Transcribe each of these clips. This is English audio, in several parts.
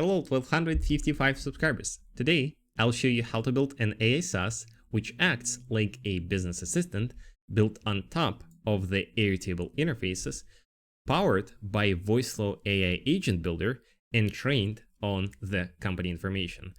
Hello 1255 subscribers. Today I'll show you how to build an AI SaaS which acts like a business assistant built on top of the Airtable Interfaces, powered by Voiceflow AI agent builder and trained on the company information.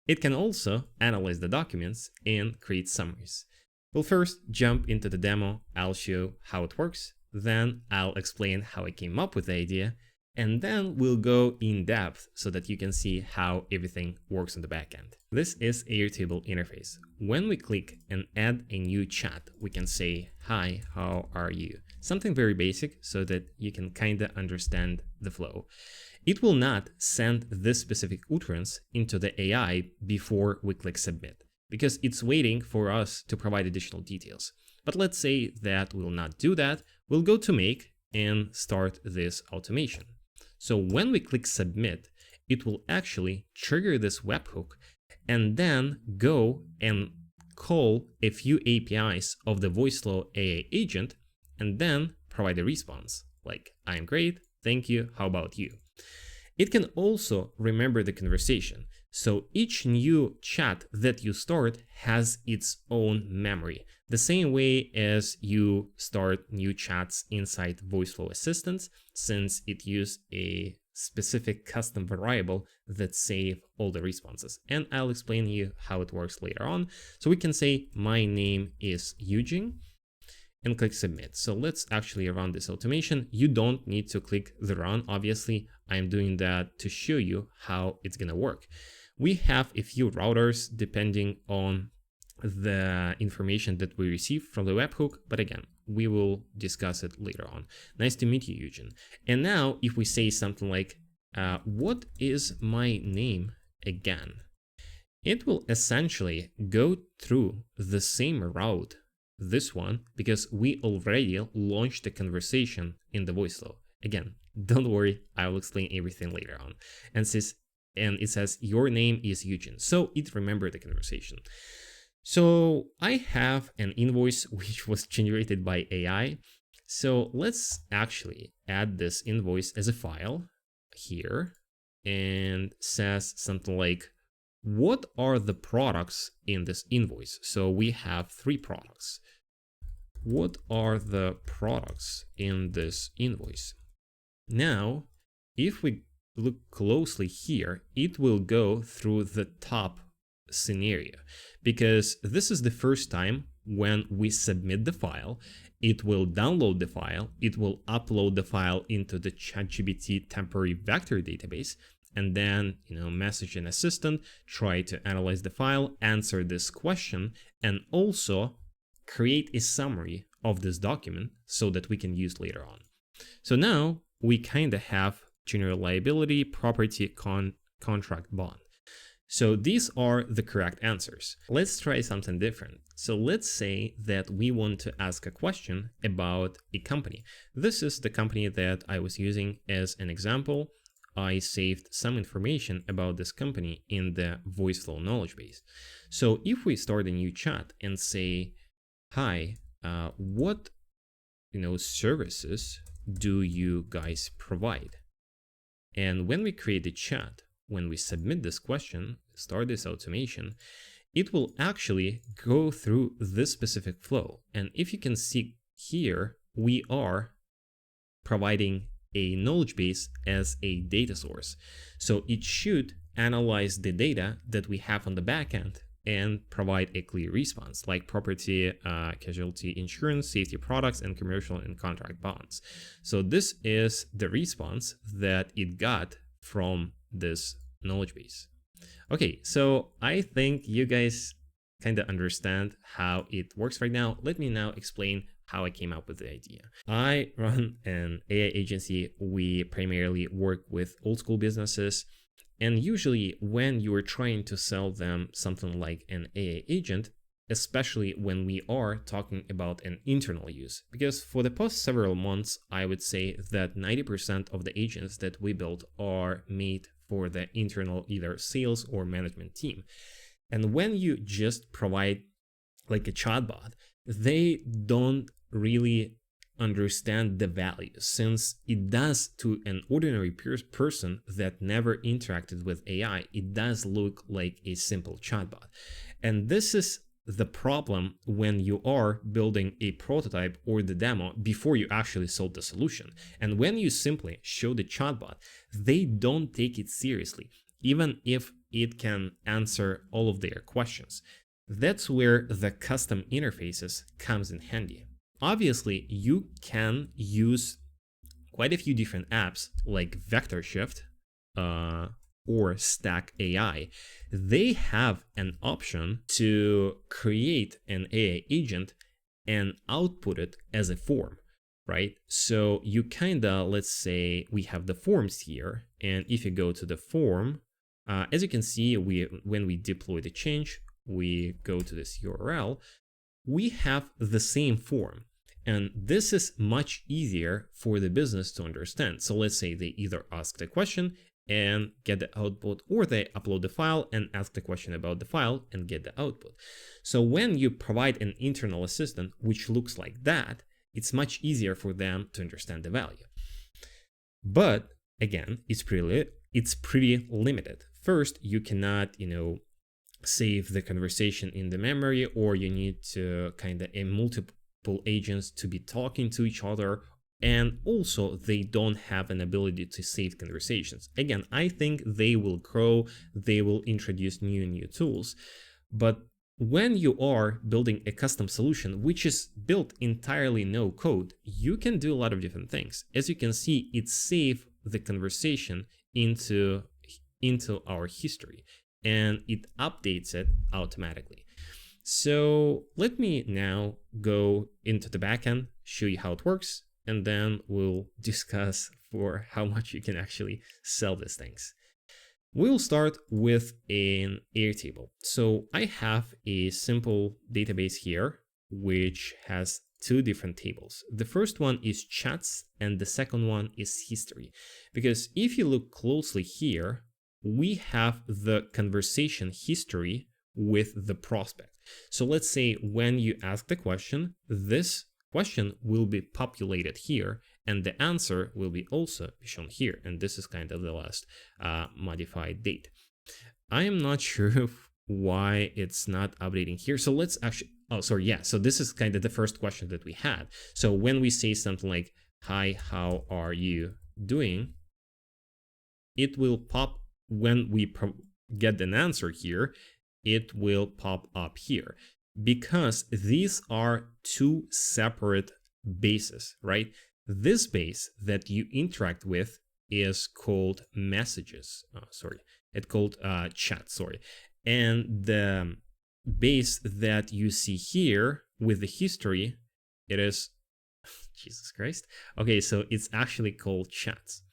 It can also analyze the documents and create summaries. We'll first jump into the demo. I'll show how it works, then I'll explain how I came up with the idea, and then we'll go in depth so that you can see how everything works on the backend. This is Airtable interface. When we click and add a new chat, we can say, "Hi, how are you?" Something very basic so that you can kinda understand the flow. It will not send this specific utterance into the AI before we click submit, because it's waiting for us to provide additional details. But let's say that we'll not do that. We'll go to make and start this automation. So when we click submit, it will actually trigger this webhook and then go and call a few APIs of the Voiceflow AI agent and then provide a response like, "I'm great, thank you, how about you?" It can also remember the conversation. So each new chat that you start has its own memory, the same way as you start new chats inside Voiceflow Assistants, since it uses a specific custom variable that saves all the responses. And I'll explain you how it works later on. So we can say, "My name is Eugene," and click submit. So let's actually run this automation. You don't need to click the run, obviously. I'm doing that to show you how it's gonna work. We have a few routers depending on the information that we receive from the webhook, but again, we will discuss it later on. Nice to meet you, Eugene. And now if we say something like, "What is my name again?" It will essentially go through the same route, this one, because we already launched the conversation in the Voiceflow. Again, don't worry, I will explain everything later on. And it says, "Your name is Eugene." So it remembered the conversation. So I have an invoice which was generated by AI. So let's actually add this invoice as a file here, and says something like, "What are the products in this invoice?" So we have 3 products. What are the products in this invoice? Now, if we look closely here, it will go through the top scenario, because this is the first time when we submit the file. It will download the file, it will upload the file into the ChatGPT temporary vector database, and then message an assistant, try to analyze the file, answer this question, and also create a summary of this document so that we can use later on. So now we kind of have general liability, property, contract, bond. So these are the correct answers. Let's try something different. So let's say that we want to ask a question about a company. This is the company that I was using as an example. I saved some information about this company in the Voiceflow knowledge base. So if we start a new chat and say, "Hi, what services do you guys provide?" And when we create the chat, when we submit this question, start this automation, it will actually go through this specific flow. And if you can see here, we are providing a knowledge base as a data source. So it should analyze the data that we have on the backend and provide a clear response, like property, casualty insurance, safety products, and commercial and contract bonds. So this is the response that it got from this knowledge base. Okay, so I think you guys kind of understand how it works right now. Let me now explain how I came up with the idea. I run an AI agency. We primarily work with old school businesses. And usually when you are trying to sell them something like an AI agent, especially when we are talking about an internal use, because for the past several months, I would say that 90% of the agents that we build are made for the internal either sales or management team. And when you just provide like a chatbot, they don't really understand the value, since it does, to an ordinary person that never interacted with AI, it does look like a simple chatbot. And this is the problem when you are building a prototype or the demo before you actually solve the solution. And when you simply show the chatbot, they don't take it seriously, even if it can answer all of their questions. That's where the custom interfaces comes in handy. Obviously, you can use quite a few different apps like VectorShift or Stack AI. They have an option to create an AI agent and output it as a form, right? So you let's say we have the forms here, and if you go to the form, as you can see, when we deploy the change, we go to this URL, we have the same form. And this is much easier for the business to understand. So let's say they either ask the question and get the output, or they upload the file and ask the question about the file and get the output. So when you provide an internal assistant which looks like that, it's much easier for them to understand the value. But again, it's pretty limited. First, you cannot, save the conversation in the memory, or you need to multiple agents to be talking to each other, and also they don't have an ability to save conversations. Again, I think they will grow, they will introduce new tools, but when you are building a custom solution which is built entirely no code, you can do a lot of different things. As you can see, it saves the conversation into our history and it updates it automatically. So let me now go into the backend, show you how it works, and then we'll discuss for how much you can actually sell these things. We'll start with an Airtable. So I have a simple database here, which has two different tables. The first one is chats, and the second one is history. Because if you look closely here, we have the conversation history with the prospect. So let's say when you ask the question, this question will be populated here, and the answer will be also shown here. And this is kind of the last modified date. I am not sure why it's not updating here. So let's actually, so this is kind of the first question that we had. So when we say something like, hi, how are you doing? It will pop when we get an answer here. It will pop up here because these are two separate bases, right? This base that you interact with is called messages. It's called chat. And the base that you see here with the history, it is Jesus Christ. Okay, so it's actually called chats.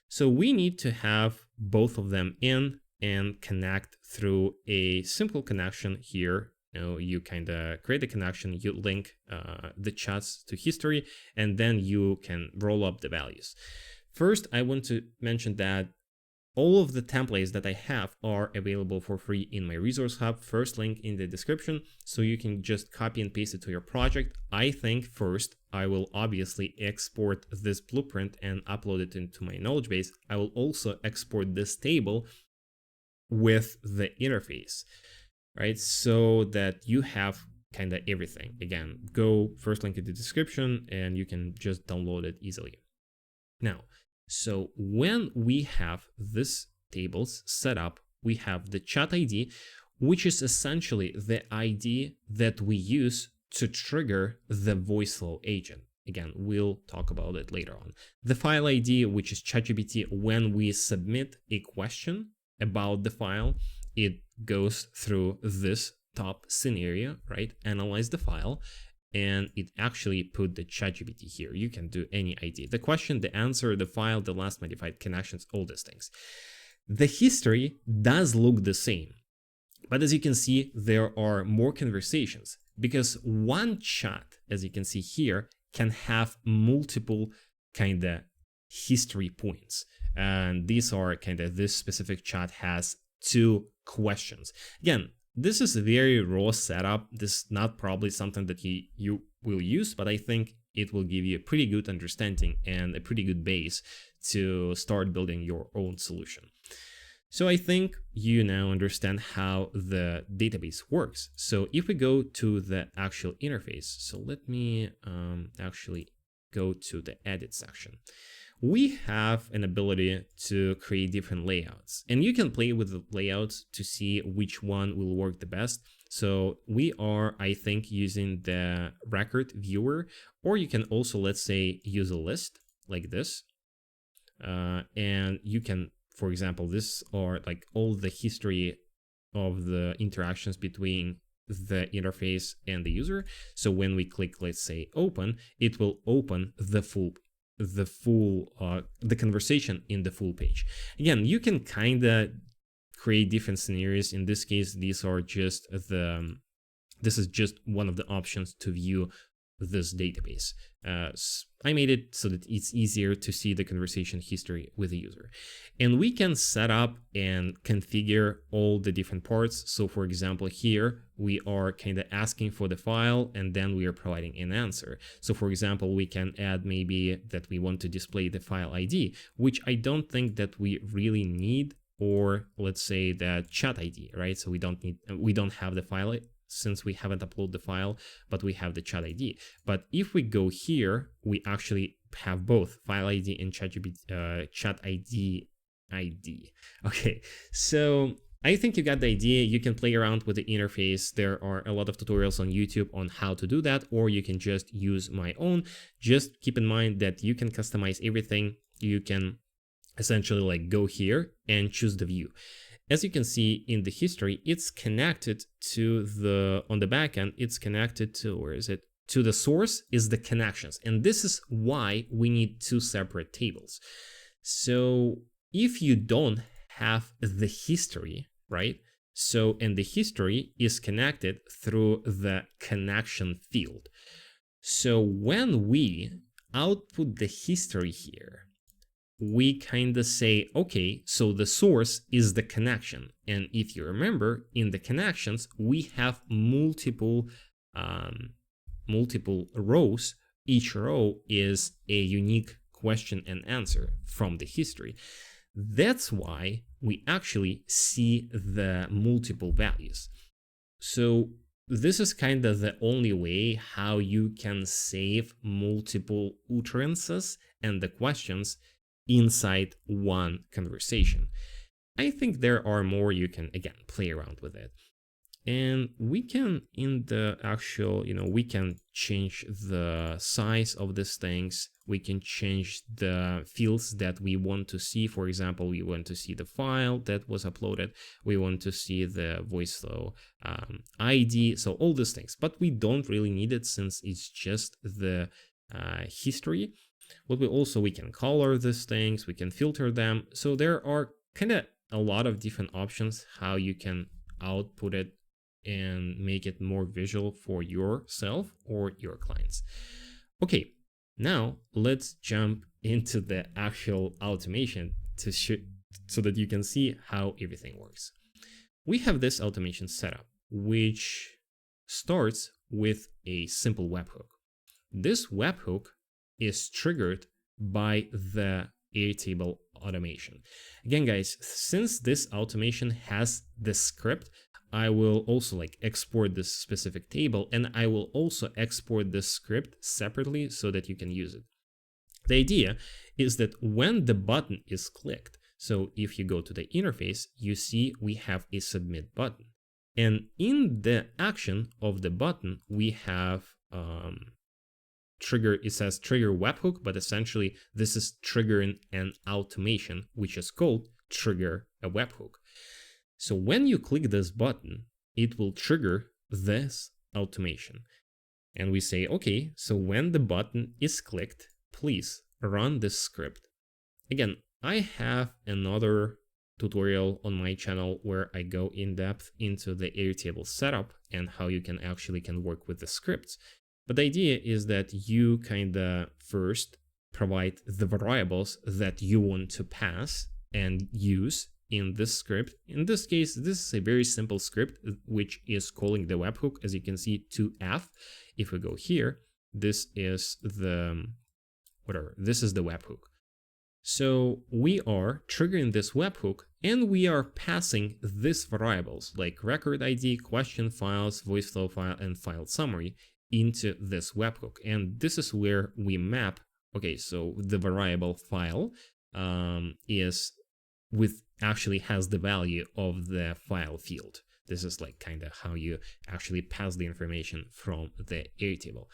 So we need to have both of them in and connect through a simple connection here. You kind of create a connection, you link the chats to history, and then you can roll up the values. First, I want to mention that all of the templates that I have are available for free in my resource hub. First link in the description, so you can just copy and paste it to your project. I think first I will obviously export this blueprint and upload it into my knowledge base. I will also export this table with the interface, right? So that you have kind of everything. Again, go first link in the description and you can just download it easily. Now, so when we have this tables set up, we have the chat ID, which is essentially the ID that we use to trigger the Voiceflow agent. Again, we'll talk about it later on. The file ID, which is ChatGPT, when we submit a question about the file, it goes through this top scenario, right? Analyze the file, and it actually put the ChatGPT here. You can do any ID. The question, the answer, the file, the last modified connections, all these things. The history does look the same, but as you can see, there are more conversations because one chat, as you can see here, can have multiple kind of history points. And these are kind of, this specific chat has two questions. Again, this is a very raw setup. This is not probably something that you will use, but I think it will give you a pretty good understanding and a pretty good base to start building your own solution. So I think you now understand how the database works. So if we go to the actual interface, so let me actually go to the edit section. We have an ability to create different layouts, and you can play with the layouts to see which one will work the best. So we are, I think, using the record viewer, or you can also, let's say, use a list like this. And you can, for example, this are like all the history of the interactions between the interface and the user. So when we click, let's say, open, it will open the conversation in the full page. Again, you can kind of create different scenarios. In this case, this is just one of the options to view this database. I made it so that it's easier to see the conversation history with the user. And we can set up and configure all the different parts. So for example, here we are kind of asking for the file, and then we are providing an answer. So for example, we can add maybe that we want to display the file ID, which I don't think that we really need, or let's say the chat ID, right? So we don't have the file since we haven't uploaded the file, but we have the chat ID. But if we go here, we actually have both file ID and chat ID. Okay, so I think you got the idea. You can play around with the interface. There are a lot of tutorials on YouTube on how to do that, or you can just use my own. Just keep in mind that you can customize everything. You can essentially like go here and choose the view. As you can see in the history, it's connected to on the backend, it's connected to, where is it? To the source is the connections. And this is why we need two separate tables. So if you don't have the history, right? So, and the history is connected through the connection field. So when we output the history here, we kind of say, okay, so the source is the connection. And if you remember, in the connections, we have multiple rows. Each row is a unique question and answer from the history. That's why we actually see the multiple values. So this is kind of the only way how you can save multiple utterances and the questions inside one conversation. I think there are more. You can, again, play around with it. And we can, in the actual, we can change the size of these things. We can change the fields that we want to see. For example, we want to see the file that was uploaded. We want to see the Voiceflow ID. So all these things, but we don't really need it since it's just the history. But we can color these things, we can filter them. So there are kind of a lot of different options how you can output it and make it more visual for yourself or your clients. Okay, now let's jump into the actual automation so that you can see how everything works. We have this automation setup, which starts with a simple webhook. This webhook is triggered by the Airtable automation. Again, guys, since this automation has the script, I will also export this specific table, and I will also export this script separately so that you can use it. The idea is that when the button is clicked, so if you go to the interface, you see we have a submit button. And in the action of the button, we have trigger, it says trigger webhook, but essentially this is triggering an automation, which is called trigger a webhook. So when you click this button, it will trigger this automation. And we say, okay, so when the button is clicked, please run this script. Again, I have another tutorial on my channel where I go in depth into the Airtable setup and how you can work with the scripts. But the idea is that you kind of first provide the variables that you want to pass and use in this script. In this case, this is a very simple script, which is calling the webhook, as you can see, to F. If we go here, this is the webhook. So we are triggering this webhook, and we are passing these variables like record ID, question files, Voiceflow file, and file summary into this webhook. And this is where we map. Okay, so the variable file actually has the value of the file field. This is like kind of how you actually pass the information from the Airtable.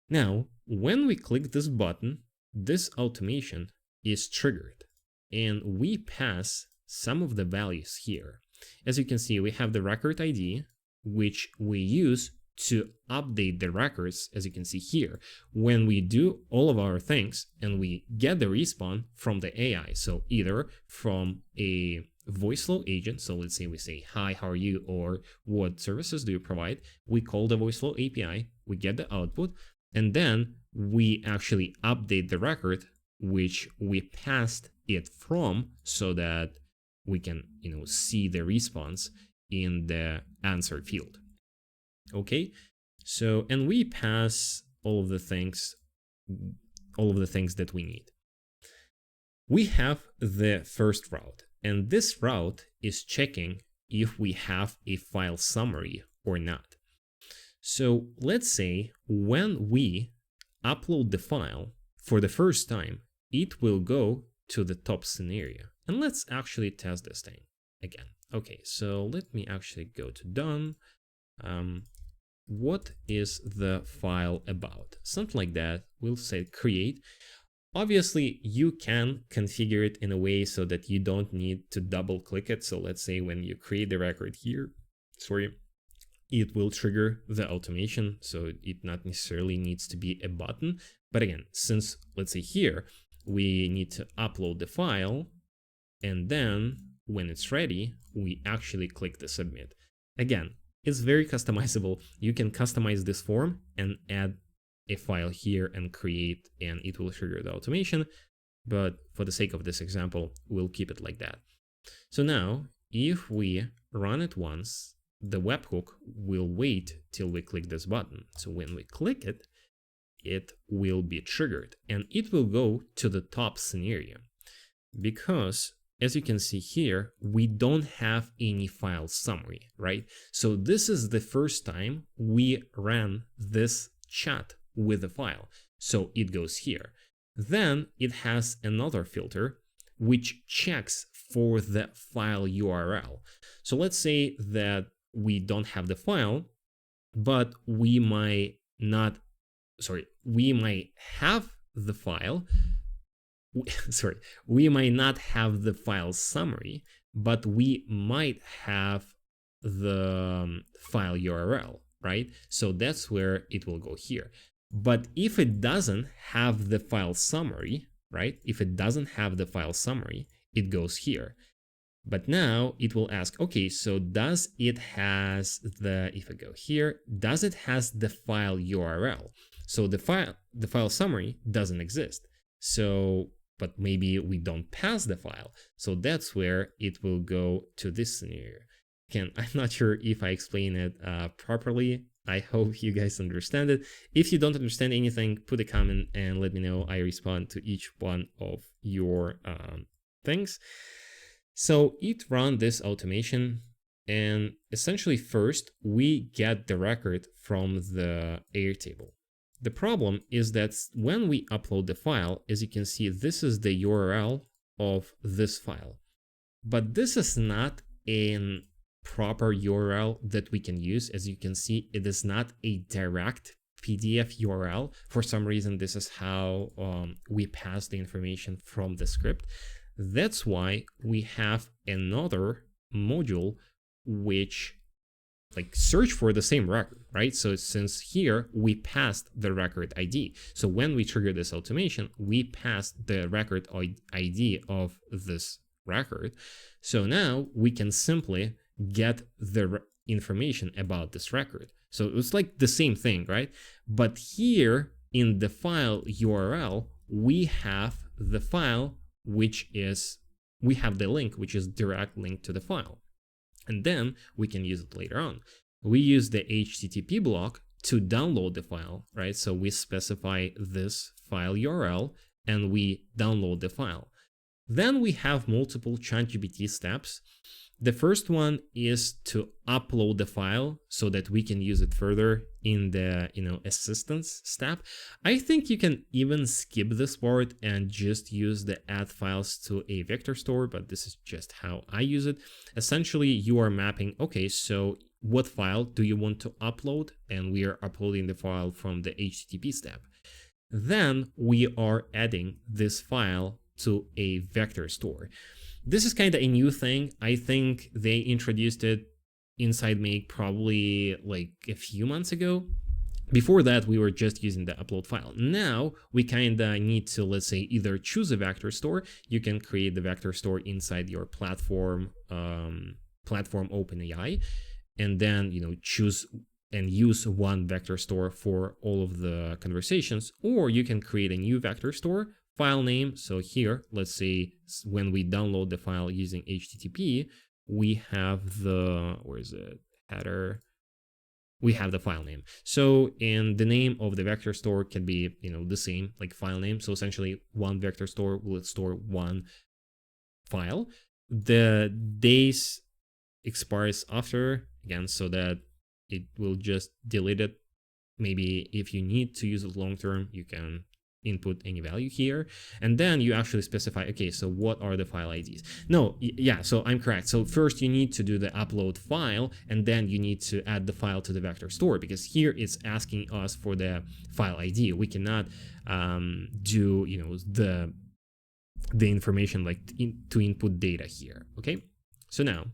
Now, when we click this button, this automation is triggered, and we pass some of the values here. As you can see, we have the record ID, which we use to update the records, as you can see here, when we do all of our things and we get the response from the AI. So either from a Voiceflow agent, so let's say we say, hi, how are you, or what services do you provide? We call the Voiceflow API, we get the output, and then we actually update the record which we passed it from, so that we can, see the response in the answer field. Okay, so, and we pass all of the things that we need. We have the first route, and this route is checking if we have a file summary or not. So let's say when we upload the file for the first time, it will go to the top scenario. And let's actually test this thing again. Okay, so let me actually go to done. What is the file about? Something like that. We'll say create. Obviously, you can configure it in a way so that you don't need to double click it. So let's say when you create the record here, it will trigger the automation. So it not necessarily needs to be a button. But again, since let's say here, we need to upload the file, and then when it's ready, we actually click the submit. Again, it's very customizable. You can customize this form and add a file here and create, and it will trigger the automation. But for the sake of this example, we'll keep it like that. So now, if we run it once, the webhook will wait till we click this button. So when we click it, it will be triggered, and it will go to the top scenario, because as you can see here, we don't have any file summary, right? So this is the first time we ran this chat with the file. So it goes here. Then it has another filter which checks for the file URL. So let's say that we don't have the file, but we might have the file. We might not have the file summary, but we might have the file URL, right? So that's where it will go here. But if it doesn't have the file summary, right? If it doesn't have the file summary, it goes here. But now it will ask, okay, so does it has the, if I go here, does it has the file URL? So the file summary doesn't exist. So, but maybe we don't pass the file. So that's where it will go to this scenario. Again, I'm not sure if I explain it properly. I hope you guys understand it. If you don't understand anything, put a comment and let me know. I respond to each one of your things. So it ran this automation, and essentially first we get the record from the Airtable. The problem is that when we upload the file, as you can see, this is the URL of this file. But this is not a proper URL that we can use. As you can see, it is not a direct PDF URL. For some reason, this is how we pass the information from the script. That's why we have another module which search for the same record, right? So since here we passed the record ID, so when we trigger this automation, we passed the record ID of this record. So now we can simply get the information about this record. So it's like the same thing, right? But here in the file URL, we have the file which is, we have the link which is direct link to the file. And then we can use it later on. We use the HTTP block to download the file, right? So we specify this file URL and we download the file. Then we have multiple ChatGPT steps. The first one is to upload the file so that we can use it further in the assistance step. I think you can even skip this part and just use the add files to a vector store, but this is just how I use it. Essentially, you are mapping, okay, so what file do you want to upload? And we are uploading the file from the HTTP step. Then we are adding this file to a vector store. This is kind of a new thing. I think they introduced it inside Make probably like a few months ago. Before that, we were just using the upload file. Now we kind of need to, let's say, either choose a vector store. You can create the vector store inside your platform OpenAI, and then choose and use one vector store for all of the conversations, or you can create a new vector store. File name, so here, let's say when we download the file using HTTP, we have the, where is it, header, we have the file name. So, and the name of the vector store can be, the same, like file name. So essentially one vector store will store one file. The days expires after, again, so that it will just delete it. Maybe if you need to use it long term, you can input any value here, and then you actually specify, okay, so what are the file IDs? So I'm correct. So first you need to do the upload file, and then you need to add the file to the vector store, because here it's asking us for the file ID. We cannot do the information like to input data here. Okay, so now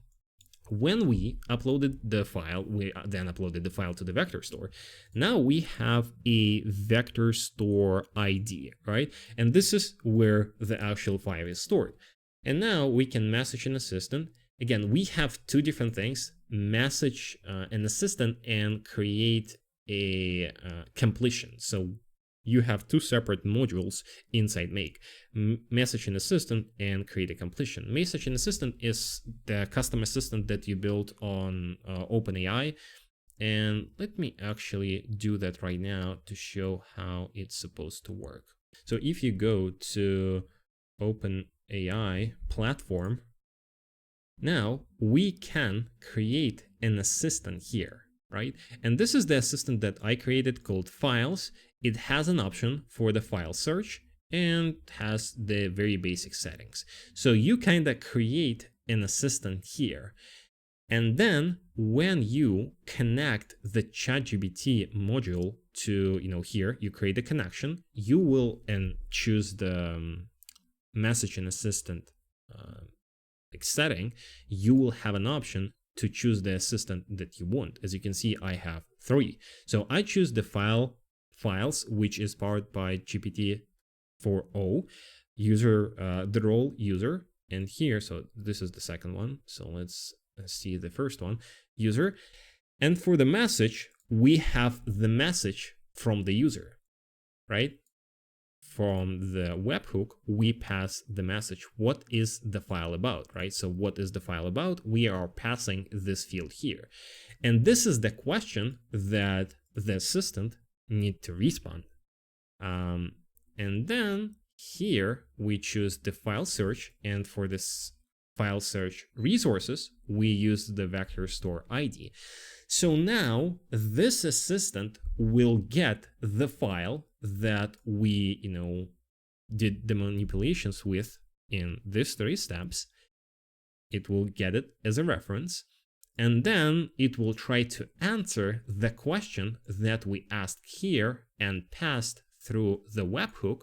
when we uploaded the file, we then uploaded the file to the vector store. Now we have a vector store ID, right? And this is where the actual file is stored. And now we can message an assistant. Again, we have two different things: message an assistant and create a completion. So you have two separate modules inside Make: message an assistant and create a completion. Message an assistant is the custom assistant that you built on OpenAI. And let me actually do that right now to show how it's supposed to work. So if you go to OpenAI platform, now we can create an assistant here, right? And this is the assistant that I created called Files. It has an option for the file search and has the very basic settings. So you kind of create an assistant here. And then when you connect the ChatGPT module to, here, you create a connection, you will, and choose the message an assistant setting, you will have an option to choose the assistant that you want. As you can see, I have 3. So I choose the files, which is powered by GPT-4o, user, the role user, and here, so this is the second one. So let's see the first one, user. And for the message, we have the message from the user, right? From the webhook, we pass the message. What is the file about, right? So what is the file about? We are passing this field here. And this is the question that the assistant need to respond. And then here we choose the file search, and for this file search resources, we use the vector store ID. So now this assistant will get the file that we, did the manipulations with in these 3 steps. It will get it as a reference, and then it will try to answer the question that we asked here and passed through the webhook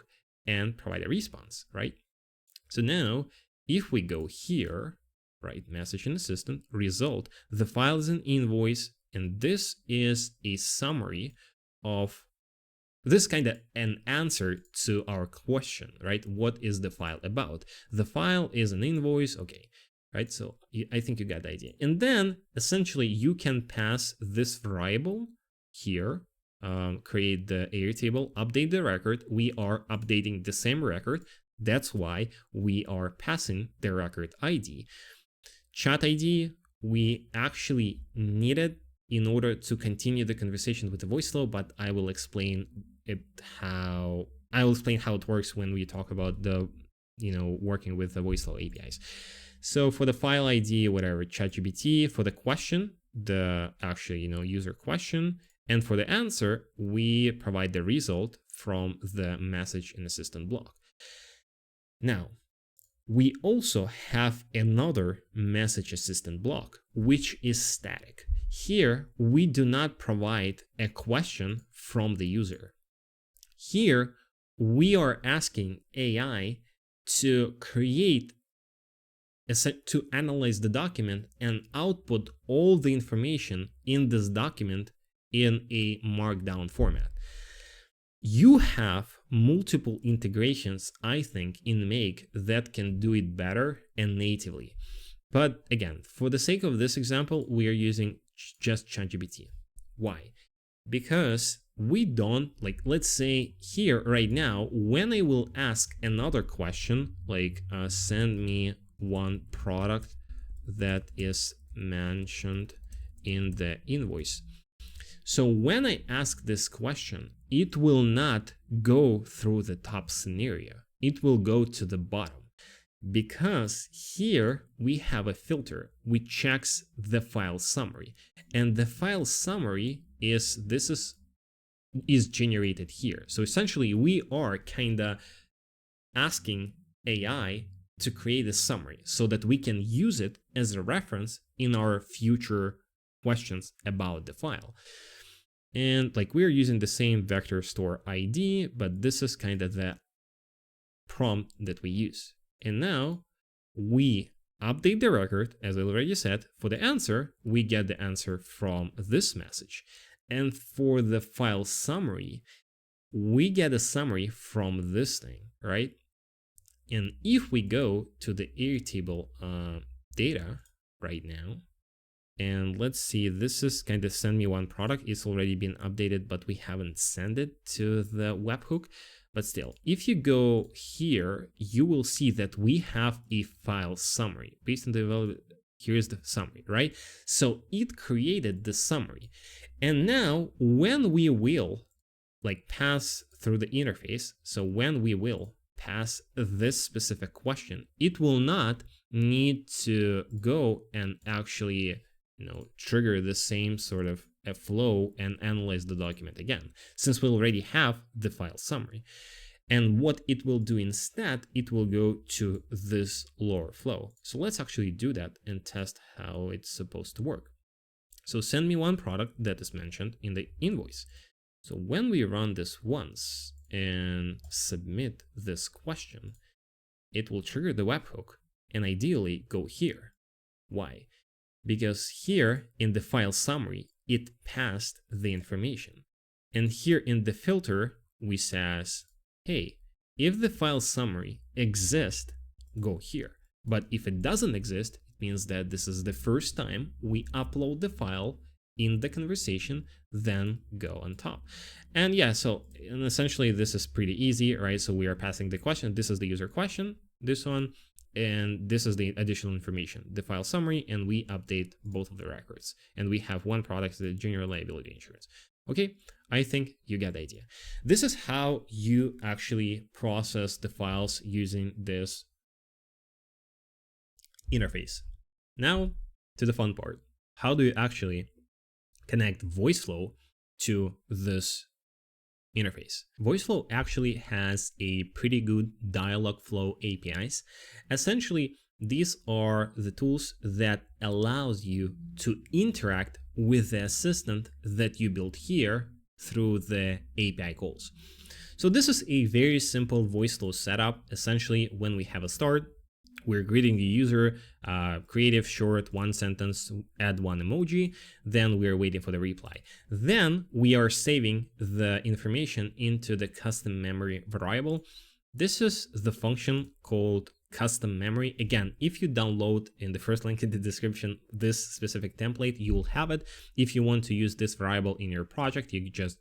and provide a response, right? So now, if we go here, right, message an assistant, result, the file is an invoice, and this is a summary of this, kind of an answer to our question, right? What is the file about? The file is an invoice, okay, right? So I think you got the idea. And then essentially you can pass this variable here, create the Airtable, update the record. We are updating the same record. That's why we are passing the record ID. Chat ID, we actually needed in order to continue the conversation with the Voiceflow, but I will explain how it works when we talk about the, working with the Voiceflow APIs. So for the file ID, whatever, ChatGPT, for the question, the actual, user question, and for the answer, we provide the result from the message in assistant block. Now, we also have another message assistant block, which is static. Here, we do not provide a question from the user. Here, we are asking AI to to analyze the document and output all the information in this document in a markdown format. You have multiple integrations, I think, in Make that can do it better and natively. But again, for the sake of this example, we are using just ChatGPT. Why? Because we don't, let's say here right now, when I will ask another question, send me one product that is mentioned in the invoice. So when I ask this question, it will not go through the top scenario. It will go to the bottom, because here we have a filter which checks the file summary, and the file summary is generated here. So essentially we are kinda asking AI to create a summary so that we can use it as a reference in our future questions about the file. And we're using the same vector store ID, but this is kind of the prompt that we use. And now we update the record, as I already said. For the answer, we get the answer from this message. And for the file summary, we get a summary from this thing, right? And if we go to the Airtable data right now, and let's see, this is kind of send me one product. It's already been updated, but we haven't sent it to the webhook. But still, if you go here, you will see that we have a file summary based on the here's the summary, right? So it created the summary. And now when we will pass through the interface, so when we will pass this specific question, it will not need to go and actually trigger the same sort of a flow and analyze the document again, since we already have the file summary. And what it will do instead, it will go to this lower flow. So let's actually do that and test how it's supposed to work. So send me one product that is mentioned in the invoice. So when we run this once and submit this question, it will trigger the webhook and ideally go here. Why? Because here in the file summary, it passed the information. And here in the filter, we says, hey, if the file summary exists, go here. But if it doesn't exist, it means that this is the first time we upload the file in the conversation, then go on top. And yeah, and essentially this is pretty easy, right? So we are passing the question. This is the user question, this one, and this is the additional information, the file summary, and we update both of the records. And we have one product, the general liability insurance. Okay, I think you get the idea. This is how you actually process the files using this interface. Now to the fun part. How do you actually connect Voiceflow to this interface? Voiceflow actually has a pretty good dialog flow APIs. Essentially, these are the tools that allows you to interact with the assistant that you built here through the API calls. So this is a very simple Voiceflow setup. Essentially, when we have a start, we're greeting the user, creative, short, one sentence, add one emoji, then we're waiting for the reply. Then we are saving the information into the custom memory variable. This is the function called custom memory. Again, if you download in the first link in the description this specific template, you will have it. If you want to use this variable in your project, you just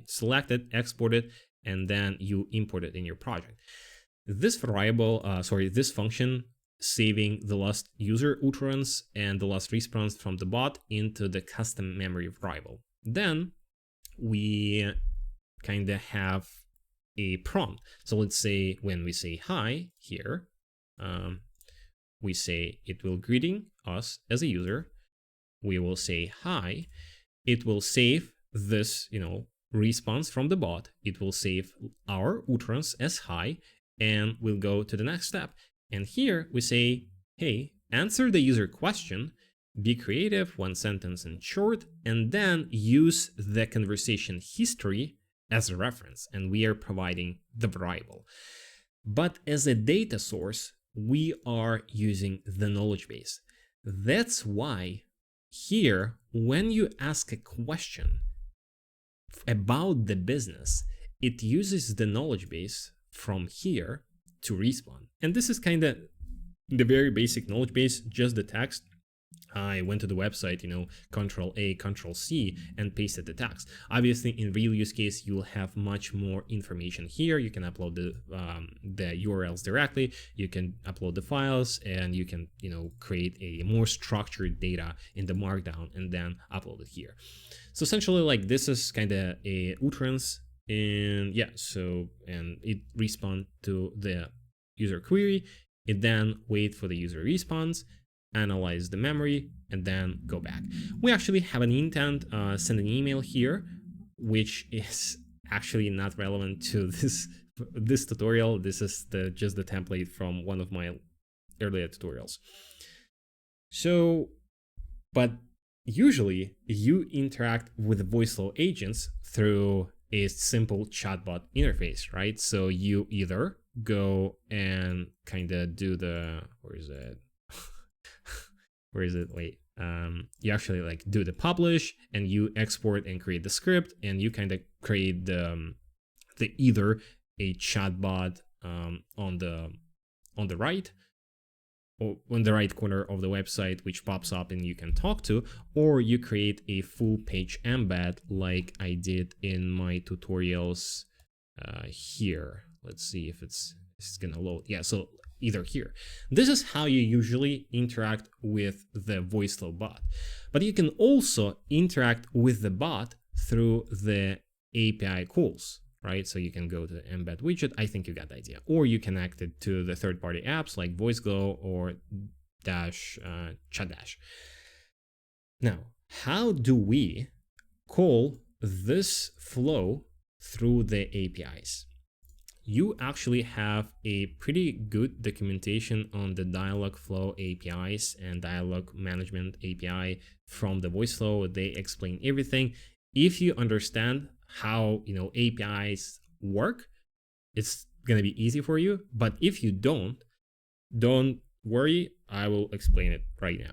select it, export it, and then you import it in your project. This variable, this function saving the last user utterance and the last response from the bot into the custom memory variable. Then we kind of have a prompt. So let's say when we say hi here, we say it will greeting us as a user. We will say hi. It will save this, response from the bot. It will save our utterance as hi, and we'll go to the next step. And here we say, hey, answer the user question, be creative, one sentence and short, and then use the conversation history as a reference. And we are providing the variable. But as a data source, we are using the knowledge base. That's why here, when you ask a question about the business, it uses the knowledge base from here to respond. And this is kind of the very basic knowledge base, just the text. I went to the website, Control A, Control C, and pasted the text. Obviously, in real use case, you will have much more information here. You can upload the URLs directly. You can upload the files, and you can, create a more structured data in the Markdown and then upload it here. So essentially, like this is kind of a utterance, and and it responds to the user query. It then wait for the user response, analyze the memory, and then go back. We actually have an intent, send an email here, which is actually not relevant to this tutorial. This is just the template from one of my earlier tutorials. So, but usually you interact with Voiceflow agents through a simple chatbot interface, right? So you either go and kind of do you actually like do the publish, and you export and create the script, and you kind of create the either a chatbot on the right, or on the right corner of the website, which pops up and you can talk to, or you create a full page embed like I did in my tutorials here. Let's see if it's gonna load. Yeah, so either here. This is how you usually interact with the Voiceflow bot. But you can also interact with the bot through the API calls, right? So you can go to the embed widget. I think you got the idea. Or you connect it to the third-party apps like VoiceGlow or Chat. Now, how do we call this flow through the APIs? You actually have a pretty good documentation on the Dialogflow APIs and Dialog Management API from the Voiceflow. They explain everything. If you understand how APIs work, it's gonna be easy for you. But if you don't worry, I will explain it right now.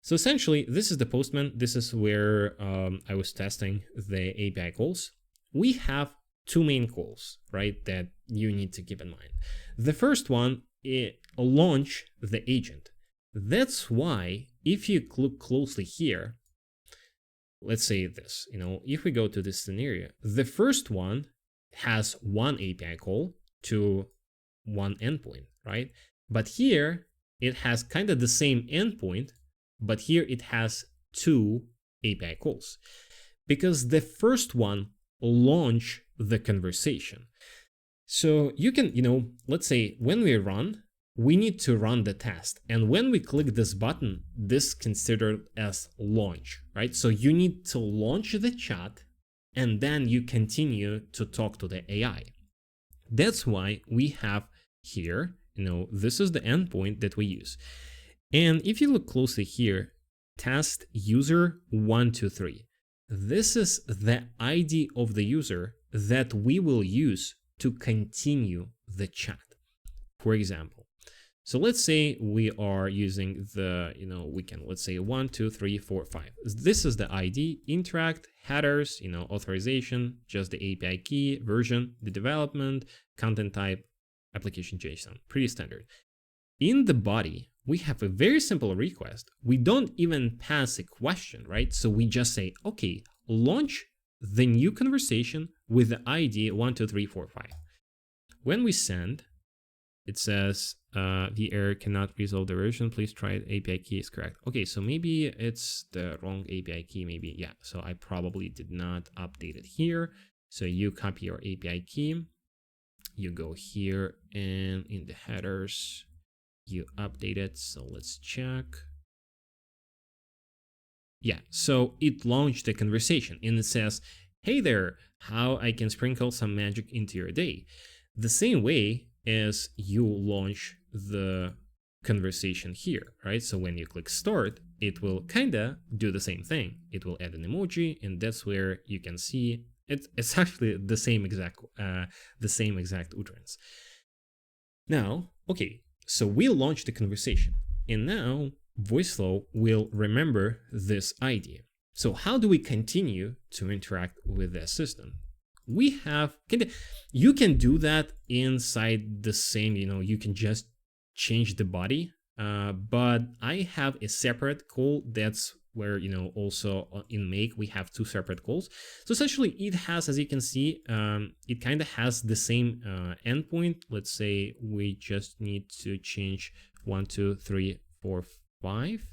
So essentially, this is the Postman. This is where I was testing the API calls. We have two main calls, right, that you need to keep in mind. The first one is launch the agent. That's why if you look closely here, let's say this, if we go to this scenario, the first one has one API call to one endpoint, right? But here it has kind of the same endpoint, but here it has two API calls because the first one launch the conversation. So you can, let's say when we run, we need to run the test. And when we click this button, this is considered as launch, right? So you need to launch the chat and then you continue to talk to the AI. That's why we have here, this is the endpoint that we use. And if you look closely here, test user 123. This is the ID of the user that we will use to continue the chat. For example, so let's say we are using let's say 1, 2, 3, 4, 5. This is the ID, interact, headers, authorization, just the API key, version, the development, content type, application JSON, pretty standard. In the body, we have a very simple request. We don't even pass a question, right? So we just say, okay, launch the new conversation with the ID 1, 2, 3, 4, 5. When we send, it says the error cannot resolve the version. Please try it. API key is correct. Okay, so maybe it's the wrong API key. Maybe, yeah. So I probably did not update it here. So you copy your API key. You go here and in the headers, you update it. So let's check. Yeah, so it launched a conversation and it says, hey there, how I can sprinkle some magic into your day. The same way as you launch the conversation here, right? So when you click start, it will kinda do the same thing. It will add an emoji, and that's where you can see it's actually the same exact utterance. Now, okay, so we launched the conversation, and now Voiceflow will remember this idea. So how do we continue to interact with the assistant? We have, you can do that inside the same, you can just change the body, but I have a separate call that's where, also in Make, we have two separate calls. So essentially it has, as you can see, it kind of has the same endpoint. Let's say we just need to change 1, 2, 3, 4, 5.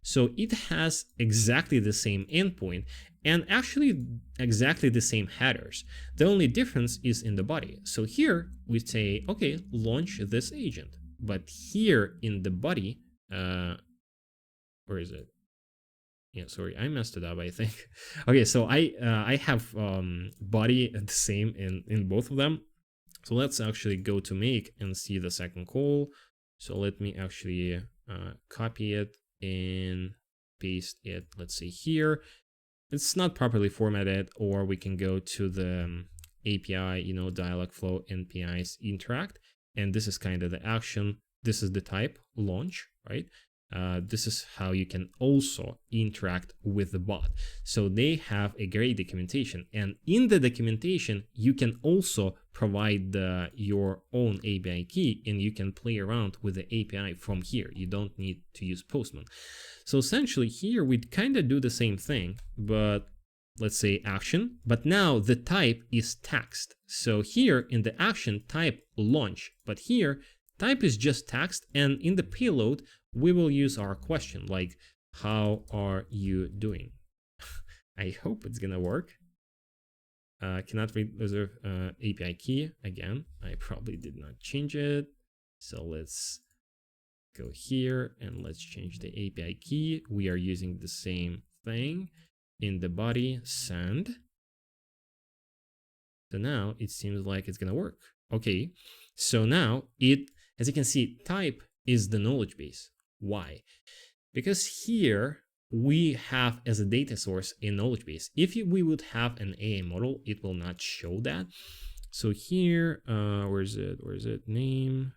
So it has exactly the same endpoint and actually exactly the same headers. The only difference is in the body. So here we say, okay, launch this agent. But here in the body, where is it? Yeah, sorry, I messed it up, I think. Okay, so I have body the same in both of them. So let's actually go to Make and see the second call. So let me actually copy it and paste it, let's say here. It's not properly formatted, or we can go to the API, Dialogflow NPIs interact. And this is kind of the action. This is the type, launch, right? This is how you can also interact with the bot. So they have a great documentation, and in the documentation you can also provide your own API key, and you can play around with the API from here. You don't need to use Postman. So essentially here we kind of do the same thing, but let's say action, but now the type is text. So here in the action, type launch, but here type is just text, and in the payload we will use our question, like, how are you doing? I hope it's gonna work. Cannot reserve API key. Again, I probably did not change it. So let's go here and let's change the API key. We are using the same thing. In the body, send. So now it seems like it's gonna work. Okay, so now as you can see, type is the knowledge base. Why? Because here we have as a data source a knowledge base. If we would have an AI model, it will not show that. So here, where is it? Name,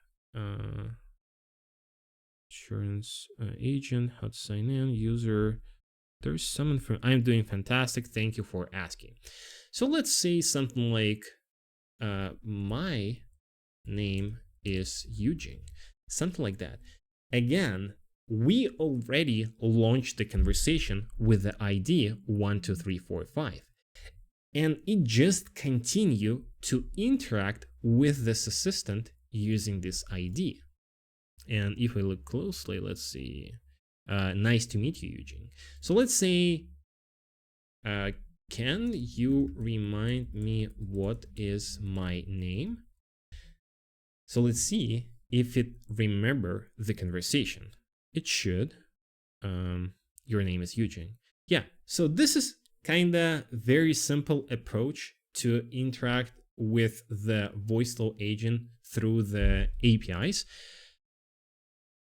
insurance agent, how to sign in, user. There's someone from, I'm doing fantastic. Thank you for asking. So let's say something like, my name is Eugene, something like that. Again, we already launched the conversation with the ID 1, 2, 3, 4, 5. And it just continue to interact with this assistant using this ID. And if we look closely, let's see. Nice to meet you, Eugene. So let's say, can you remind me what is my name? So let's see if it remember the conversation. It should. Your name is Eugene. Yeah, so this is kinda very simple approach to interact with the Voiceflow agent through the APIs.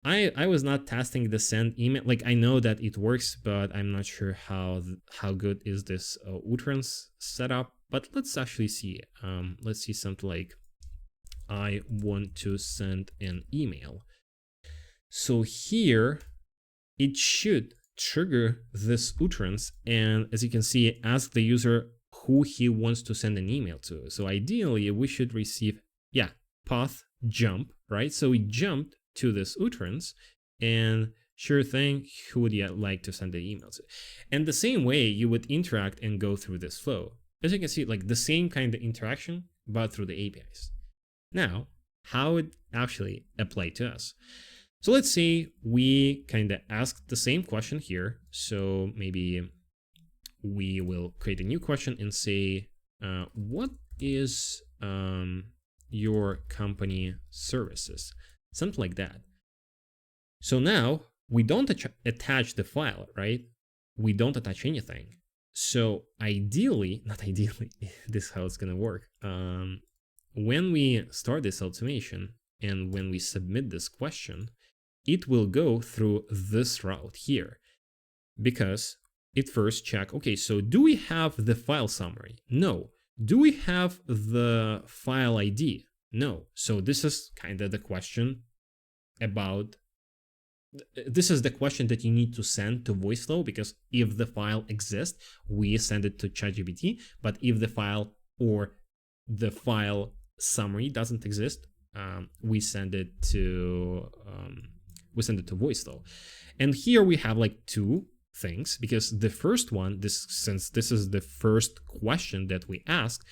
I was not testing the send email. Like, I know that it works, but I'm not sure how good is this utterance setup. But let's actually see. Let's see something like, I want to send an email. So here it should trigger this utterance, and as you can see, ask the user who he wants to send an email to. So ideally we should receive, path jump, right? So we jumped to this utterance, and sure thing, who would you like to send the email to? And the same way you would interact and go through this flow. As you can see, like the same kind of interaction, but through the APIs. Now, how it actually applied to us. So let's say we kind of asked the same question here. So maybe we will create a new question and say, what is your company services? Something like that. So now we don't attach the file, right? We don't attach anything. So ideally, not ideally, this is how it's going to work. When we start this automation and when we submit this question, it will go through this route here, because it first check, okay, so do we have the file summary? No. Do we have the file ID? No. So this is kind of the question about, this is the question that you need to send to Voiceflow, because if the file exists, we send it to ChatGPT, but if the file or the file summary doesn't exist, we send it to Voiceflow. And here we have like two things, because the first one, since this is the first question that we ask,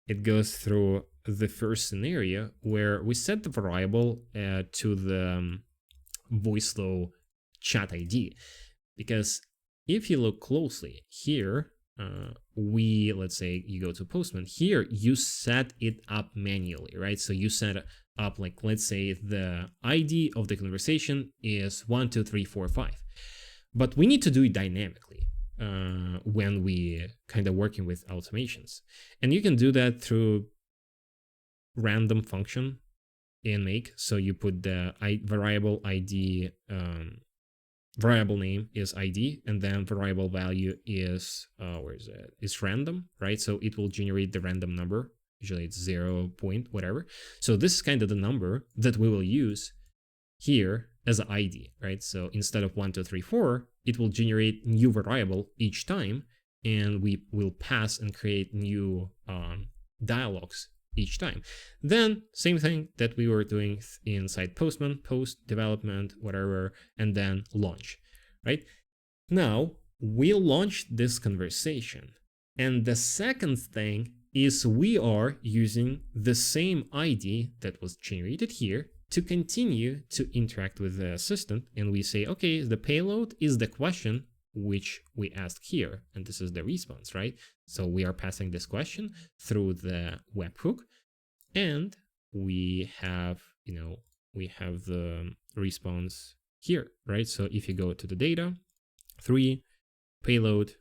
it goes through the first scenario where we set the variable to the Voiceflow chat ID. Because if you look closely here, let's say you go to Postman, here you set it up manually, right? So you set it up, like, let's say the ID of the conversation is 12345, but we need to do it dynamically when we kind of working with automations. And you can do that through random function in make. So you put the variable ID, variable name is ID, and then variable value is is random, right? So it will generate the random number. Usually it's 0 point whatever. So this is kind of the number that we will use here as an ID, right? So instead of 1, 2, 3, 4, it will generate new variable each time, and we will pass and create new dialogues each time. Then same thing that we were doing inside Postman, post, development, whatever, and then launch, right? Now we launched this conversation, and the second thing is we are using the same ID that was generated here to continue to interact with the assistant. And we say, okay, the payload is the question which we asked here, and this is the response, right? So we are passing this question through the webhook, and we have the response here, right? So if you go to the data, 3, payload,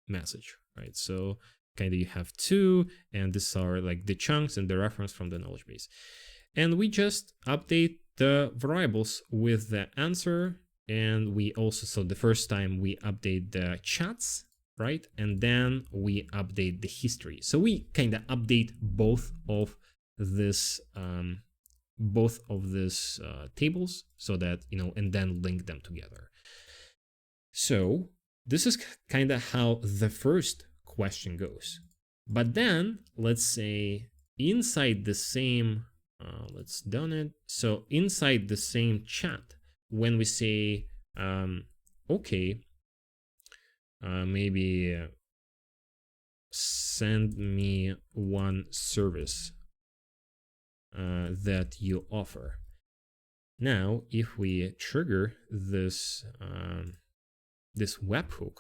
message, right? So kind of you have 2, and these are like the chunks and the reference from the knowledge base. And we just update the variables with the answer. And we also, so the first time we update the chats, right? And then we update the history. So we kind of update both of this tables, so that, and then link them together. So this is kind of how the first question goes. But then let's say inside the same, let's done it. So inside the same chat, when we say, okay, maybe send me one service that you offer. Now, if we trigger this this webhook,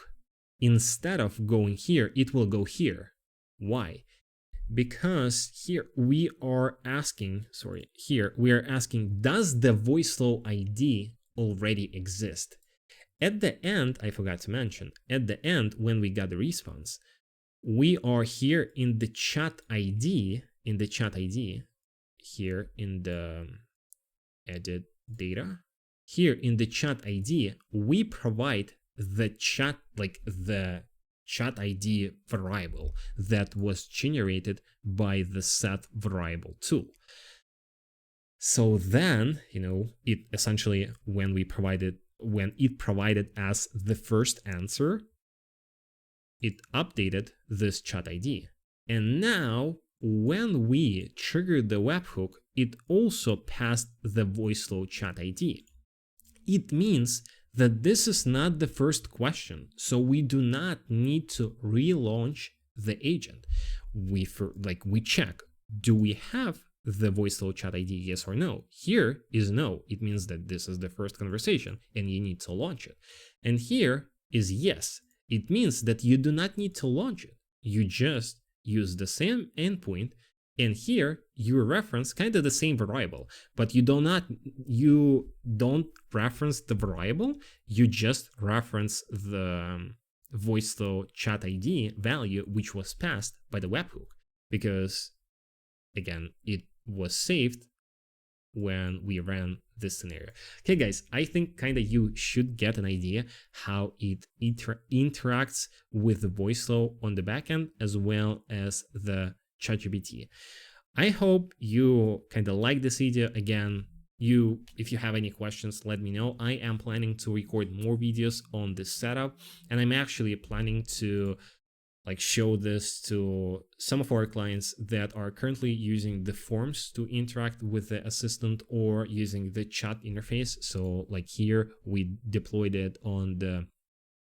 instead of going here, it will go here. Why? Because here we are asking, does the Voiceflow ID already exist? At the end, I forgot to mention, at the end, when we got the response, we are here in the chat ID, here in the edit data, here in the chat ID, we provide the chat, like the chat ID variable that was generated by the set variable tool. So then, it essentially, when it provided as the first answer, it updated this chat ID. And now when we triggered the webhook, it also passed the Voiceflow chat ID. It means that this is not the first question, so we do not need to relaunch the agent. We check, do we have the Voiceflow chat ID yes or no. Here is no. It means that this is the first conversation and you need to launch it. And here is yes. It means that you do not need to launch it. You just use the same endpoint, and here you reference kind of the same variable, but you don't reference the variable. You just reference the Voiceflow chat ID value, which was passed by the webhook, because again, it was saved when we ran this scenario. Okay, guys, I think kind of you should get an idea how it interacts with the Voiceflow on the backend as well as the ChatGPT. I hope you kind of like this video. Again, if you have any questions, let me know. I am planning to record more videos on this setup, and I'm actually planning to show this to some of our clients that are currently using the forms to interact with the assistant or using the chat interface. So here we deployed it on the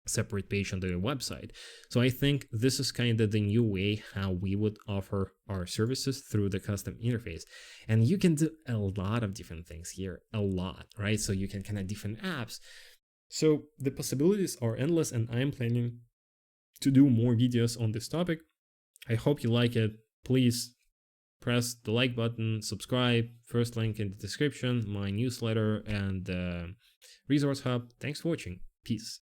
separate page on the website. So I think this is kind of the new way how we would offer our services through the custom interface. And you can do a lot of different things here, a lot, right? So you can connect different apps. So the possibilities are endless, and I'm planning to do more videos on this topic. I hope you like it. Please press the like button, subscribe, first link in the description, my newsletter and resource hub. Thanks for watching. Peace.